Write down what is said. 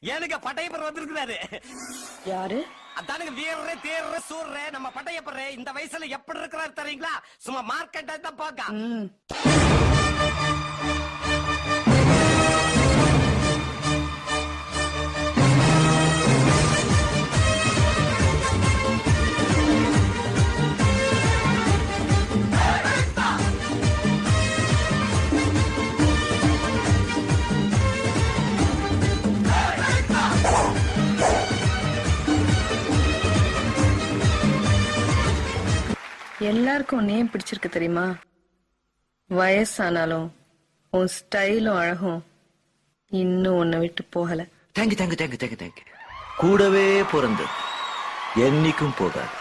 எனக்கு பட்டையப்பர் வந்திருக்கிறாரு. யாரு? அதானுங்க வீரரே தேர்ற சூர்ற நம்ம பட்டையப்பர் இந்த வயசுல எப்படி இருக்கிறாரு தெரியுங்களா? சும்மா மார்க்கெட்டை தான் பாக்க. எல்லாருக்கும் நேம் பிடிச்சிருக்கு தெரியுமா? வயசானாலும் உன் ஸ்டைலும் அழகும் இன்னும் உன்னை விட்டு போகல. Thank you thank you thank you thank you thank you. கூடவே பிறந்தது என்னைக்கும் போகாது.